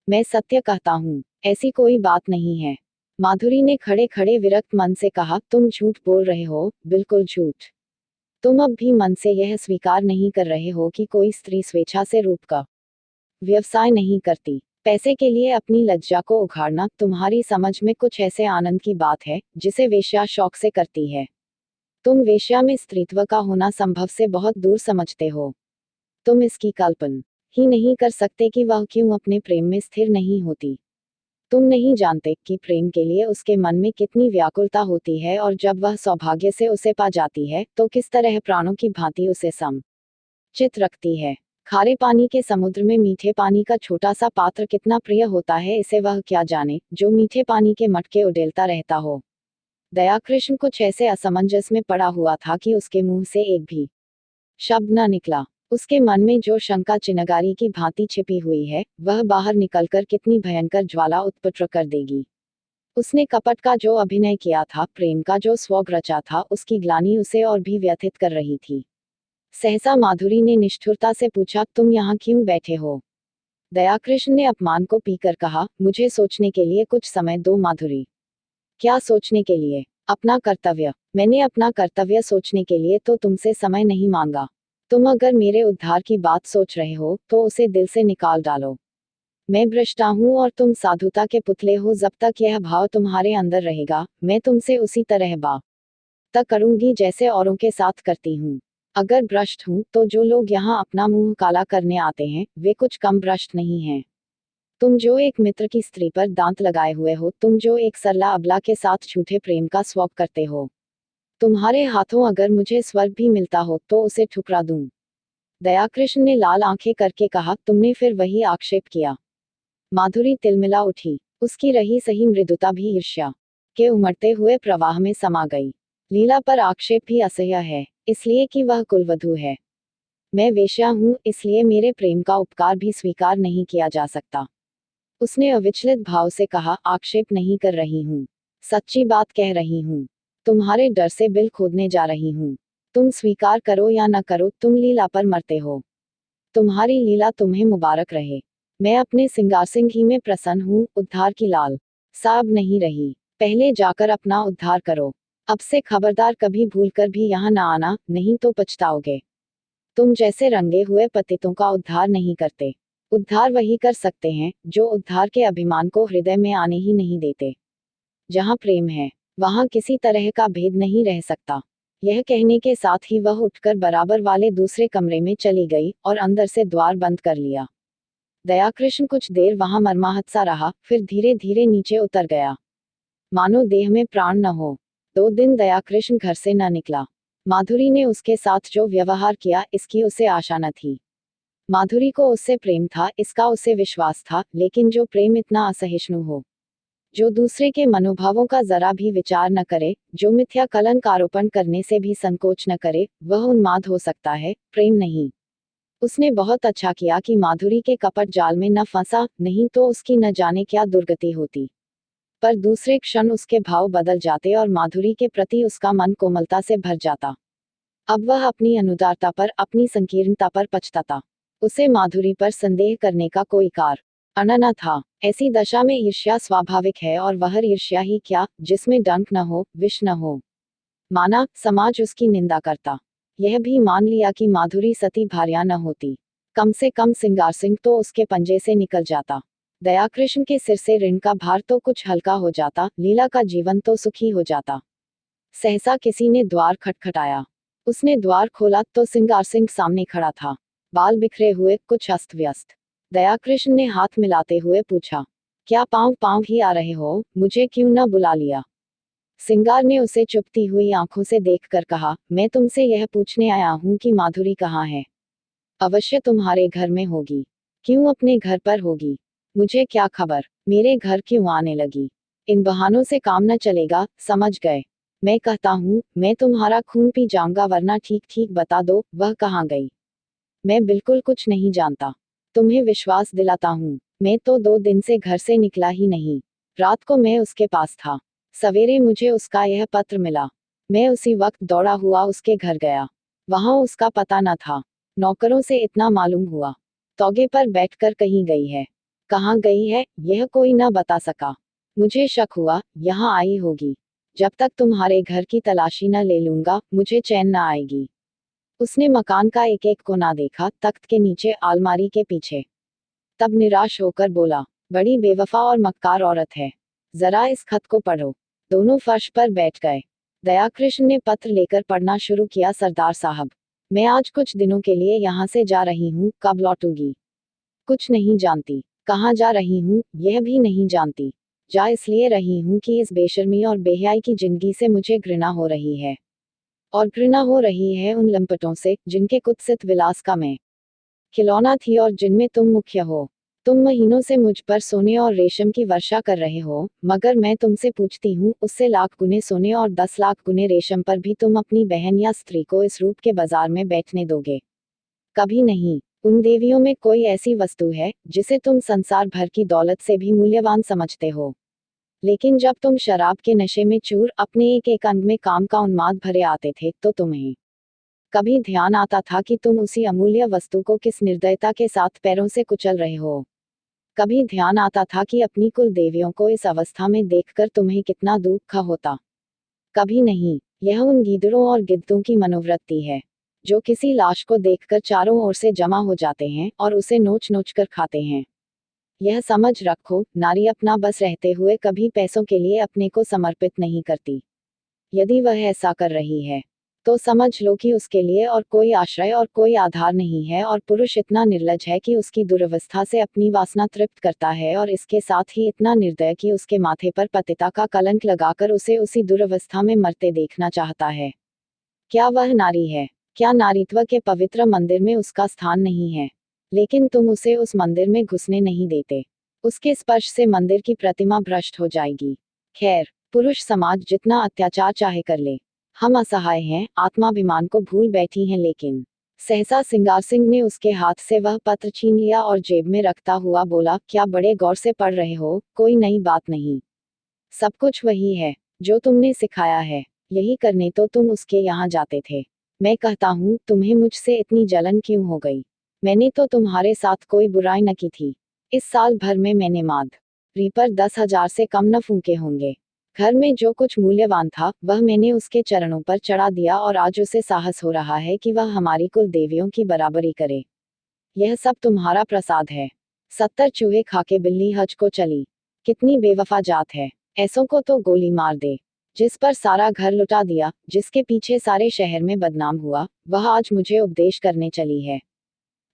Speaker 1: मैं सत्य कहता हूँ, ऐसी कोई बात नहीं है। माधुरी ने खड़े खड़े विरक्त मन से कहा, तुम झूठ बोल रहे हो, बिल्कुल झूठ। तुम अब भी मन से यह स्वीकार नहीं कर रहे हो कि कोई स्त्री स्वेच्छा से रूप का व्यवसाय नहीं करती। पैसे के लिए अपनी लज्जा को उघाड़ना तुम्हारी समझ में कुछ ऐसे आनंद की बात है जिसे वेश्या शौक से करती है। तुम वेश्या में स्त्रीत्व का होना संभव से बहुत दूर समझते हो। तुम इसकी कल्पना ही नहीं कर सकते कि वह क्यों अपने प्रेम में स्थिर नहीं होती। तुम नहीं जानते कि प्रेम के लिए उसके मन में कितनी व्याकुलता होती है और जब वह सौभाग्य से उसे पा जाती है तो किस तरह प्राणों की भांति उसे चित रखती है। खारे पानी के समुद्र में मीठे पानी का छोटा सा पात्र कितना प्रिय होता है इसे वह क्या जाने जो मीठे पानी के मटके उडेलता रहता हो। दयाकृष्ण कुछ ऐसे असमंजस में पड़ा हुआ था कि उसके मुंह से एक भी शब्द न निकला। उसके मन में जो शंका चिनगारी की भांति छिपी हुई है वह बाहर निकलकर कितनी भयंकर ज्वाला उत्पन्न कर देगी। उसने कपट का जो अभिनय किया था, प्रेम का जो स्वग रचा था, उसकी ग्लानि उसे और भी व्यथित कर रही थी। सहसा माधुरी ने निष्ठुरता से पूछा, तुम यहाँ क्यों बैठे हो। दयाकृष्ण ने अपमान को पीकर कहा, मुझे सोचने के लिए कुछ समय दो माधुरी। क्या सोचने के लिए। अपना कर्तव्य। मैंने अपना कर्तव्य सोचने के लिए तो तुमसे समय नहीं मांगा। तुम अगर मेरे उद्धार की बात सोच रहे हो तो उसे दिल से निकाल डालो। मैं भ्रष्टा हूँ और तुम साधुता के पुतले हो। जब तक यह भाव तुम्हारे अंदर रहेगा मैं तुमसे उसी तरह बात करूंगी जैसे औरों के साथ करती हूँ। अगर भ्रष्ट हूँ तो जो लोग यहाँ अपना मुंह काला करने आते हैं वे कुछ कम भ्रष्ट नहीं हैं। तुम जो एक मित्र की स्त्री पर दांत लगाए हुए हो, तुम जो एक सरला अबला के साथ झूठे प्रेम का स्वॉग करते हो, तुम्हारे हाथों अगर मुझे स्वर्ग भी मिलता हो तो उसे ठुकरा दूं। दयाकृष्ण ने लाल आंखें करके कहा, तुमने फिर वही आक्षेप किया। माधुरी तिलमिला उठी। उसकी रही सही मृदुता भी ईर्ष्या के उमड़ते हुए प्रवाह में समा गई। लीला पर आक्षेप भी असह्य है, इसलिए कि वह कुलवधू है। मैं वेश्या हूँ, इसलिए मेरे प्रेम का उपकार भी स्वीकार नहीं किया जा सकता। उसने अविचलित भाव से कहा, आक्षेप नहीं कर रही हूँ, सच्ची बात कह रही हूँ। तुम्हारे डर से बिल खोदने जा रही हूँ। तुम स्वीकार करो या न करो, तुम लीला पर मरते हो। तुम्हारी लीला तुम्हें मुबारक रहे। मैं अपने सिंगार सिंह ही में प्रसन्न हूँ। उद्धार की लाल साब नहीं रही। पहले जाकर अपना उद्धार करो। अब से खबरदार कभी भूलकर भी यहाँ न आना, नहीं तो पछताओगे। तुम जैसे रंगे हुए पतितों का उद्धार नहीं करते। उद्धार वही कर सकते हैं जो उद्धार के अभिमान को हृदय में आने ही नहीं देते। जहाँ प्रेम है वहाँ किसी तरह का भेद नहीं रह सकता। यह कहने के साथ ही वह उठकर बराबर वाले दूसरे कमरे में चली गई और अंदर से द्वार बंद कर लिया। दयाकृष्ण कुछ देर वहां मरमाहत सा रहा, फिर धीरे धीरे नीचे उतर गया, मानो देह में प्राण न हो। 2 दिन दयाकृष्ण घर से न निकला। माधुरी ने उसके साथ जो व्यवहार किया, इसकी उसे आशा न थी। माधुरी को उससे प्रेम था, इसका उसे विश्वास था, लेकिन जो प्रेम इतना असहिष्णु हो, जो दूसरे के मनोभावों का जरा भी विचार न करे, जो मिथ्या कलंक आरोपण करने से भी संकोच न करे, वह उन्माद हो सकता है, प्रेम नहीं। उसने बहुत अच्छा किया कि माधुरी के कपट जाल में न फंसा, नहीं तो उसकी न जाने क्या दुर्गति होती। पर दूसरे क्षण उसके भाव बदल जाते और माधुरी के प्रति उसका मन कोमलता से भर जाता। अब वह अपनी अनुदारता पर, अपनी संकीर्णता पर पछताता। उसे माधुरी पर संदेह करने का कोई कारण न था। ऐसी दशा में ईर्ष्या स्वाभाविक है, और वह ईर्ष्या ही क्या, जिसमें डंक न हो, विष न हो। माना समाज उसकी निंदा करता, यह भी मान लिया कि माधुरी सती भार्या न होती, कम से कम सिंगार सिंह तो उसके पंजे से निकल जाता। दयाकृष्ण के सिर से ऋण का भार तो कुछ हल्का हो जाता, लीला का जीवन तो सुखी हो जाता। सहसा किसी ने द्वार खटखटाया। उसने द्वार खोला तो सिंगार सिंह सामने खड़ा था, बाल बिखरे हुए, कुछ अस्त व्यस्त। दयाकृष्ण ने हाथ मिलाते हुए पूछा, क्या पांव पांव ही आ रहे हो, मुझे क्यों न बुला लिया? सिंगार ने उसे चुपती हुई आंखों से देखकर कहा, मैं तुमसे यह पूछने आया हूं कि माधुरी कहाँ है? अवश्य तुम्हारे घर में होगी। क्यों अपने घर पर होगी? मुझे क्या खबर, मेरे घर क्यों आने लगी? इन बहानों से काम न चलेगा, समझ गए? मैं कहता हूँ, मैं तुम्हारा खून पी जाऊंगा, वरना ठीक ठीक बता दो, वह कहाँ गई? मैं बिल्कुल कुछ नहीं जानता। तुम्हें विश्वास दिलाता हूँ, मैं तो 2 दिन से घर से निकला ही नहीं। रात को मैं उसके पास था, सवेरे मुझे उसका यह पत्र मिला। मैं उसी वक्त दौड़ा हुआ उसके घर गया, वहां उसका पता न था। नौकरों से इतना मालूम हुआ, तौगे पर बैठकर कहीं गई है। कहाँ गई है, यह कोई न बता सका। मुझे शक हुआ, यहाँ आई होगी। जब तक तुम्हारे घर की तलाशी न ले लूंगा, मुझे चैन न आएगी। उसने मकान का एक एक कोना देखा, तख्त के नीचे, अलमारी के पीछे। तब निराश होकर बोला, बड़ी बेवफा और मक्कार औरत है, जरा इस खत को पढ़ो। दोनों फर्श पर बैठ गए। दयाकृष्ण ने पत्र लेकर पढ़ना शुरू किया, सरदार साहब, मैं आज कुछ दिनों के लिए यहाँ से जा रही हूँ, कब लौटूंगी कुछ नहीं जानती, कहाँ जा रही हूँ यह भी नहीं जानती। जा इसलिए रही हूँ कि इस बेशर्मी और बेहयाई की जिंदगी से मुझे घृणा हो रही है, और घृणा हो रही है उन लंपटों से, जिनके कुत्सित विलास का मैं खिलौना थी और जिनमें तुम मुख्य हो। तुम महीनों से मुझ पर सोने और रेशम की वर्षा कर रहे हो, मगर मैं तुमसे पूछती हूँ, उससे लाख गुने सोने और 10 लाख गुने रेशम पर भी तुम अपनी बहन या स्त्री को इस रूप के बाजार में बैठने दोगे? कभी नहीं। उन देवियों में कोई ऐसी वस्तु है जिसे तुम संसार भर की दौलत से भी मूल्यवान समझते हो? लेकिन जब तुम शराब के नशे में चूर, अपने एक एक अंग में काम का उन्माद भरे आते थे, तो तुम्हें कभी ध्यान आता था कि तुम उसी अमूल्य वस्तु को किस निर्दयता के साथ पैरों से कुचल रहे हो? कभी ध्यान आता था कि अपनी कुल देवियों को इस अवस्था में देखकर तुम्हें कितना दुख होता? कभी नहीं। यह उन गीदड़ों और गिद्धों की मनोवृत्ति है, जो किसी लाश को देखकर चारों ओर से जमा हो जाते हैं और उसे नोच नोच कर खाते हैं। यह समझ रखो, नारी अपना बस रहते हुए कभी पैसों के लिए अपने को समर्पित नहीं करती। यदि वह ऐसा कर रही है, तो समझ लो कि उसके लिए और कोई आश्रय और कोई आधार नहीं है, और पुरुष इतना निर्लज है कि उसकी दुर्वस्था से अपनी वासना तृप्त करता है, और इसके साथ ही इतना निर्दय कि उसके माथे पर पतिता का कलंक लगाकर उसे उसी दुर्वस्था में मरते देखना चाहता है। क्या वह नारी है? क्या नारीत्व के पवित्र मंदिर में उसका स्थान नहीं है? लेकिन तुम उसे उस मंदिर में घुसने नहीं देते। उसके स्पर्श से मंदिर की प्रतिमा भ्रष्ट हो जाएगी। खैर, पुरुष समाज जितना अत्याचार चाहे कर ले, हम असहाय हैं, आत्माभिमान को भूल बैठी हैं। लेकिन सहसा सिंगार सिंह ने उसके हाथ से वह पत्र छीन लिया और जेब में रखता हुआ बोला, क्या बड़े गौर से पढ़ रहे हो? कोई नई बात नहीं, सब कुछ वही है जो तुमने सिखाया है। यही करने तो तुम उसके यहाँ जाते थे। मैं कहता हूँ, तुम्हें मुझसे इतनी जलन क्यों हो गई? मैंने तो तुम्हारे साथ कोई बुराई न की थी। इस साल भर में मैंने माधुरी पर 10,000 से कम न फूंके होंगे। घर में जो कुछ मूल्यवान था, वह मैंने उसके चरणों पर चढ़ा दिया, और आज उसे साहस हो रहा है कि वह हमारी कुल देवियों की बराबरी करे। यह सब तुम्हारा प्रसाद है। 70 चूहे खाके बिल्ली हज को चली। कितनी बेवफा जात है, ऐसों को तो गोली मार दे। जिस पर सारा घर लुटा दिया, जिसके पीछे सारे शहर में बदनाम हुआ, वह आज मुझे उपदेश करने चली है।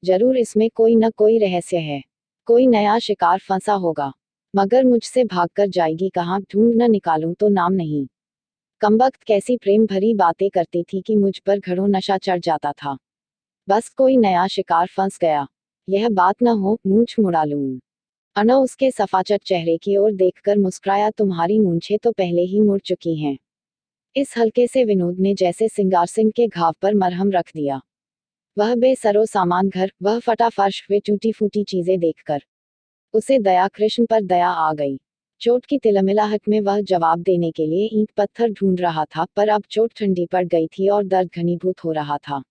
Speaker 1: जरूर इसमें कोई न कोई रहस्य है, कोई नया शिकार फंसा होगा, मगर मुझसे भागकर जाएगी कहाँ, ढूंढ न निकालूं तो नाम नहीं। कमबख्त कैसी प्रेम भरी बातें करती थी कि मुझ पर घड़ों नशा चढ़ जाता था। बस कोई नया शिकार फंस गया, यह बात न हो, मूंछ मुड़ा लूं। अनु उसके सफाचट चेहरे की ओर देखकर मुस्कुराया, तुम्हारी मूंछें तो पहले ही मुड़ चुकी हैं। इस हल्के से विनोद ने जैसे सिंगार सिंह के घाव पर मरहम रख दिया। वह बेसरो सामान घर, वह फटा फर्श, वे टूटी फूटी चीजें देखकर उसे दया कृष्ण पर दया आ गई। चोट की तिलमिलाहट में वह जवाब देने के लिए ईंट पत्थर ढूंढ रहा था, पर अब चोट ठंडी पड़ गई थी और दर्द घनीभूत हो रहा था।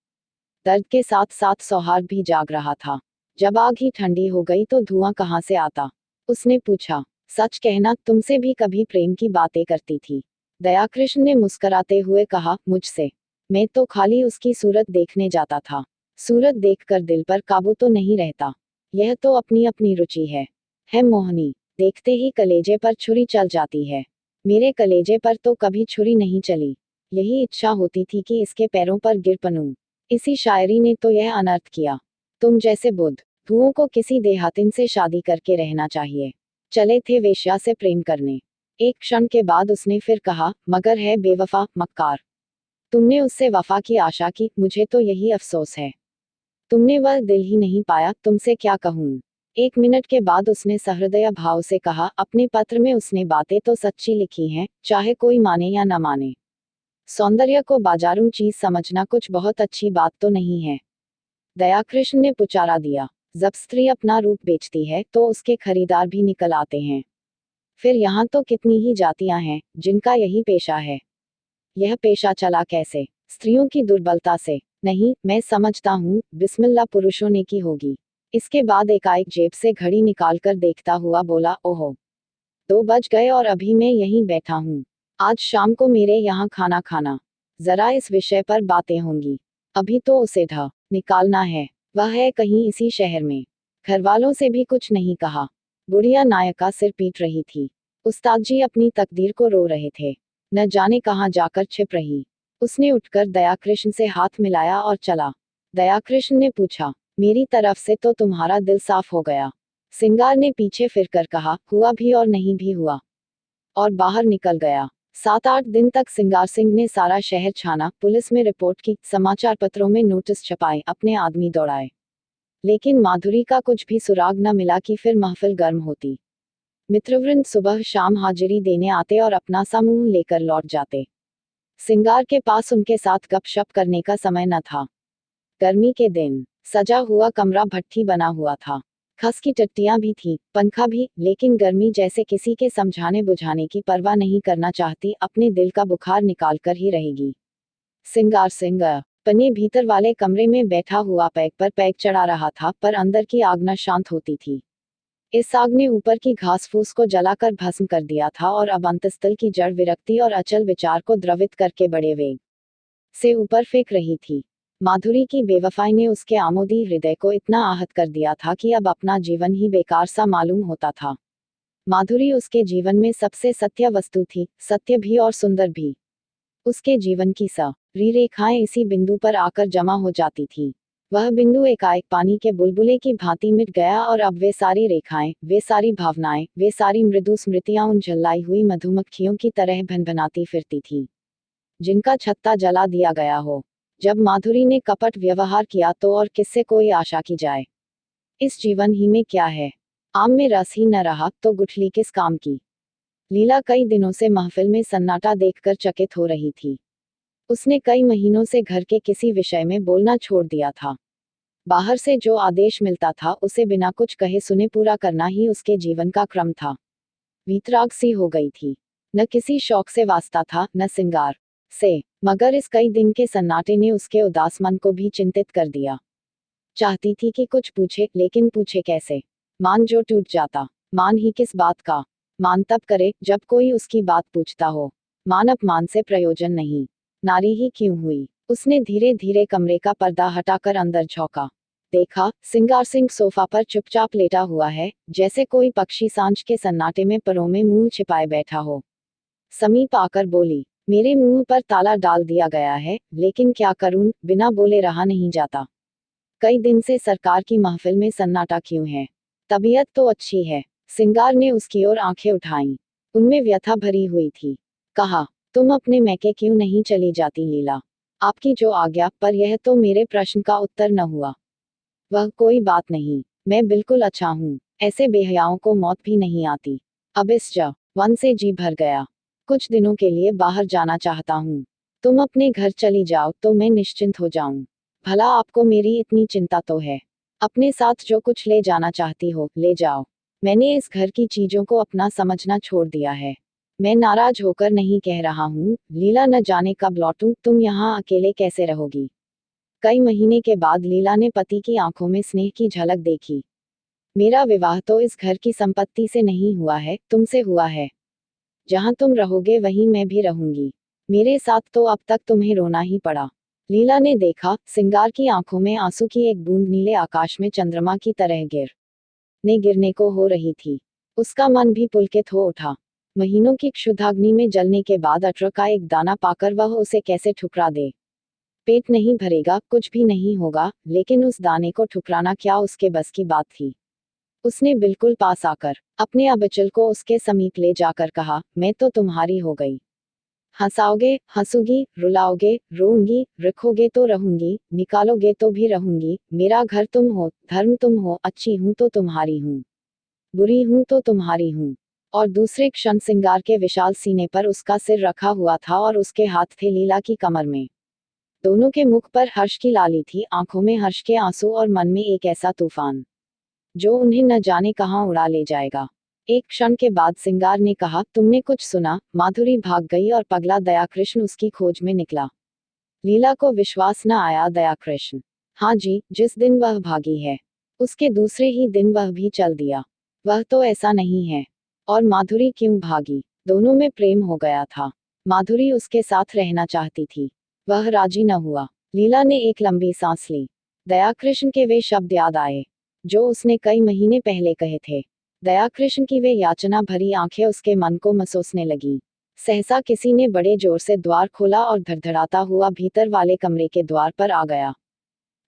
Speaker 1: दर्द के साथ साथ सौहार्द भी जाग रहा था। जब आग ही ठंडी हो गई तो धुआं कहाँ से आता? उसने पूछा। सच कहना, तुमसे भी कभी प्रेम की बातें करती थी? दयाकृष्ण ने मुस्कुराते हुए कहा, मुझसे? मैं तो खाली उसकी सूरत देखने जाता था। सूरत देखकर दिल पर काबू तो नहीं रहता। यह तो अपनी अपनी रुचि है मोहनी। देखते ही कलेजे पर छुरी चल जाती है। मेरे कलेजे पर तो कभी छुरी नहीं चली। यही इच्छा होती थी कि इसके पैरों पर गिर पड़ूं। इसी शायरी ने तो यह अनर्थ किया। तुम जैसे बुद्ध धुओं को किसी देहातिन से शादी करके रहना चाहिए। चले थे वेश्या से प्रेम करने। एक क्षण के बाद उसने फिर कहा, मगर है बेवफा, मक्कार। तुमने उससे वफा की आशा की, मुझे तो यही अफसोस है। तुमने वह दिल ही नहीं पाया, तुमसे क्या कहूँ। एक मिनट के बाद उसने सहृदय भाव से कहा, अपने पत्र में उसने बातें तो सच्ची लिखी हैं, चाहे कोई माने या न माने। सौंदर्य को बाजारू चीज समझना कुछ बहुत अच्छी बात तो नहीं है। दयाकृष्ण ने पुचारा दिया। जब स्त्री अपना रूप बेचती है तो उसके खरीदार भी निकल आते हैं। फिर यहाँ तो कितनी ही जातियां हैं जिनका यही पेशा है। यह पेशा चला कैसे? स्त्रियों की दुर्बलता से? नहीं, मैं समझता हूँ, बिस्मिल्लाह पुरुषों ने की होगी। इसके बाद एकाएक जेब से घड़ी निकालकर देखता हुआ बोला, ओहो, 2 बज गए और अभी मैं यहीं बैठा हूँ। आज शाम को मेरे यहाँ खाना खाना, जरा इस विषय पर बातें होंगी। अभी तो उसे ढ निकालना है। वह है कहीं इसी शहर में। घरवालों से भी कुछ नहीं कहा। बुढ़िया नायका सिर पीट रही थी। उस्ताद जी अपनी तकदीर को रो रहे थे। न जाने कहाँ जाकर छिप रही। उसने उठकर दयाकृष्ण से हाथ मिलाया और चला। दयाकृष्ण ने पूछा, मेरी तरफ से तो तुम्हारा दिल साफ हो गया? सिंगार ने पीछे फिरकर कहा, हुआ भी और नहीं भी हुआ। और बाहर निकल गया। 7-8 दिन तक सिंगार सिंह ने सारा शहर छाना, पुलिस में रिपोर्ट की, समाचार पत्रों में नोटिस छपाए, अपने आदमी दौड़ाए। लेकिन माधुरी का कुछ भी सुराग न मिला कि फिर महफिल गर्म होती। मित्रवृंद सुबह शाम हाजिरी देने आते और अपना समूह लेकर लौट जाते। सिंगार के पास उनके साथ गपशप करने का समय न था। गर्मी के दिन सजा हुआ कमरा भट्ठी बना हुआ था। खस की टट्टियां भी थी, पंखा भी, लेकिन गर्मी जैसे किसी के समझाने बुझाने की परवाह नहीं करना चाहती, अपने दिल का बुखार निकाल कर ही रहेगी। सिंगार सिंह अपने भीतर वाले कमरे में बैठा हुआ पैक पर पैक चढ़ा रहा था, पर अंदर की आग न शांत होती थी। इस आग ने ऊपर की घास फूस को जलाकर भस्म कर दिया था और अब अंतस्थल की जड़ विरक्ति और अचल विचार को द्रवित करके बड़े वेग से ऊपर फेंक रही थी। माधुरी की बेवफाई ने उसके आमोदी हृदय को इतना आहत कर दिया था कि अब अपना जीवन ही बेकार सा मालूम होता था। माधुरी उसके जीवन में सबसे सत्य वस्तु थी, सत्य भी और सुंदर भी। उसके जीवन की सारी रेखाएं इसी बिंदु पर आकर जमा हो जाती थी। वह बिंदु एकाएक पानी के बुलबुले की भांति मिट गया और अब वे सारी रेखाएं, वे सारी भावनाएं, वे सारी मृदु स्मृतियां उन झल्लाई हुई मधुमक्खियों की तरह भनभनाती फिरती थी, जिनका छत्ता जला दिया गया हो। जब माधुरी ने कपट व्यवहार किया तो और किससे कोई आशा की जाए? इस जीवन ही में क्या है? आम में रस ही न रहा तो गुठली किस काम की? लीला कई दिनों से महफिल में सन्नाटा देखकर चकित हो रही थी। उसने कई महीनों से घर के किसी विषय में बोलना छोड़ दिया था। बाहर से जो आदेश मिलता था उसे बिना कुछ कहे सुने पूरा करना ही उसके जीवन का क्रम था। वीतराग सी हो गई थी। न किसी शौक से वास्ता था, न सिंगार से, मगर इस कई दिन के सन्नाटे ने उसके उदास मन को भी चिंतित कर दिया। चाहती थी कि कुछ पूछे, लेकिन पूछे कैसे? मान जो टूट जाता। मान ही किस बात का? मान तब करे जब कोई उसकी बात पूछता हो। मान अपमान से प्रयोजन नहीं। नारी ही क्यों हुई? उसने धीरे धीरे कमरे का पर्दा हटाकर अंदर झोंका। देखा, सिंगार सिंह सोफा पर चुपचाप लेटा हुआ है, जैसे कोई पक्षी सांझ के सन्नाटे में परों में मुंह छिपाए बैठा हो। समीप आकर बोली, मेरे मुंह पर ताला डाल दिया गया है, लेकिन क्या करूं, बिना बोले रहा नहीं जाता। कई दिन से सरकार की महफिल में सन्नाटा क्यों है? तबीयत तो अच्छी है। सिंगार ने उसकी ओर आंखें उठाईं। उनमें व्यथा भरी हुई थी। कहा, तुम अपने मैके क्यों नहीं चली जाती लीला? आपकी जो आज्ञा, पर यह तो मेरे प्रश्न का उत्तर न हुआ। वह कोई बात नहीं, मैं बिल्कुल अच्छा हूँ। ऐसे बेहयाओं को मौत भी नहीं आती। अब इस वन से जी भर गया। कुछ दिनों के लिए बाहर जाना चाहता हूँ। तुम अपने घर चली जाओ तो मैं निश्चिंत हो जाऊं। भला आपको मेरी इतनी चिंता तो है। अपने साथ जो कुछ ले जाना चाहती हो, ले जाओ। मैंने इस घर की चीजों को अपना समझना छोड़ दिया है। मैं नाराज होकर नहीं कह रहा हूँ, लीला न जाने कब लौटूं, तुम यहाँ अकेले कैसे रहोगी? कई महीने के बाद लीला ने पति की आंखों में स्नेह की झलक देखी। मेरा विवाह तो इस घर की संपत्ति से नहीं हुआ है, तुमसे हुआ है। जहां तुम रहोगे वहीं मैं भी रहूंगी। मेरे साथ तो अब तक तुम्हें रोना ही पड़ा। लीला ने देखा, सिंगार की आंखों में आंसू की एक बूंद नीले आकाश में चंद्रमा की तरह गिरने को हो रही थी। उसका मन भी पुलकित हो उठा। महीनों की क्षुधाग्नि में जलने के बाद अटर का एक दाना पाकर वह उसे कैसे ठुकरा दे? पेट नहीं भरेगा, कुछ भी नहीं होगा, लेकिन उस दाने को ठुकराना क्या उसके बस की बात थी? उसने बिल्कुल पास आकर अपने अबचल को उसके समीप ले जाकर कहा, मैं तो तुम्हारी हो गई। हंसाओगे, हंसूंगी, रुलाओगे, रोऊंगी, रखोगे तो रहूंगी, निकालोगे तो भी रहूंगी। मेरा घर तुम हो, धर्म तुम हो, अच्छी हूं तो तुम्हारी हूं, बुरी हूं तो तुम्हारी हूं। और दूसरे क्षण सिंगार के विशाल सीने पर उसका सिर रखा हुआ था और उसके हाथ थे लीला की कमर में। दोनों के मुख पर हर्ष की लाली थी, आंखों में हर्ष के आंसू और मन में एक ऐसा तूफान जो उन्हें न जाने कहां उड़ा ले जाएगा। एक क्षण के बाद सिंगार ने कहा, तुमने कुछ सुना? माधुरी भाग गई और पगला दयाकृष्ण उसकी खोज में निकला। लीला को विश्वास न आया। दयाकृष्ण? हाँ जी, जिस दिन वह भागी है, उसके दूसरे ही दिन वह भी चल दिया। वह तो ऐसा नहीं है। और माधुरी क्यों भागी? दोनों में प्रेम हो गया था। माधुरी उसके साथ रहना चाहती थी। वह राजी न हुआ। लीला ने एक लंबी सांस ली। दयाकृष्ण के वे शब्द याद आए जो उसने कई महीने पहले कहे थे। दयाकृष्ण की वे याचना भरी आंखें उसके मन को मसोसने लगी। सहसा किसी ने बड़े जोर से द्वार खोला और धड़धड़ाता हुआ भीतर वाले कमरे के द्वार पर आ गया।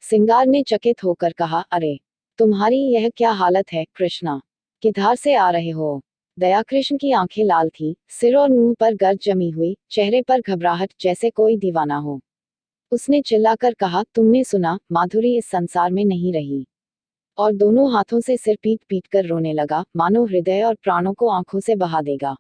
Speaker 1: सिंगार ने चकित होकर कहा, अरे, तुम्हारी यह क्या हालत है कृष्णा? किधर से आ रहे हो? दयाकृष्ण की आंखें लाल थी, सिर और मुंह पर गर्द जमी हुई, चेहरे पर घबराहट, जैसे कोई दीवाना हो। उसने चिल्लाकर कहा, तुमने सुना? माधुरी इस संसार में नहीं रही। और दोनों हाथों से सिर पीट पीट कर रोने लगा, मानो हृदय और प्राणों को आंखों से बहा देगा।